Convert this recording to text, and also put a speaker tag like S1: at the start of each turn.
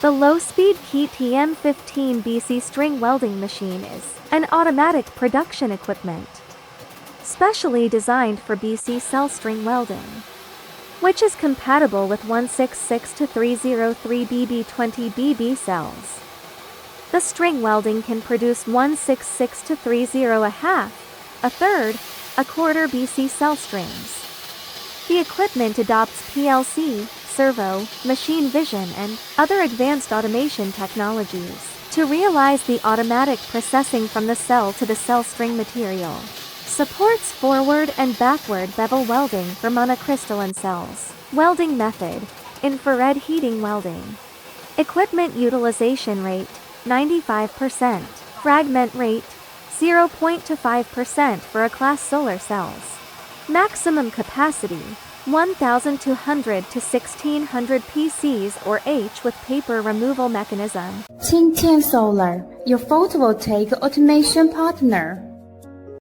S1: The low-speed CTM-15BC string welding machine is an automatic production equipment specially designed for BC cell string welding, which is compatible with 166 to 303 BB20 cells. The string welding can produce 166 to 30 a half, a third, a quarter BC cell strings. The equipment adopts PLC, servo, machine vision and other advanced automation technologies to realize the automatic processing from the cell to the cell string material. Supports forward and backward bevel welding for monocrystalline cells. Welding method: infrared heating welding. Equipment utilization rate: 95%. Fragment rate: 0.25% for a class solar cells. Maximum capacity: 1,200 to 1,600 PCs or H with paper removal mechanism.
S2: 1010 Solar, your photovoltaic automation partner.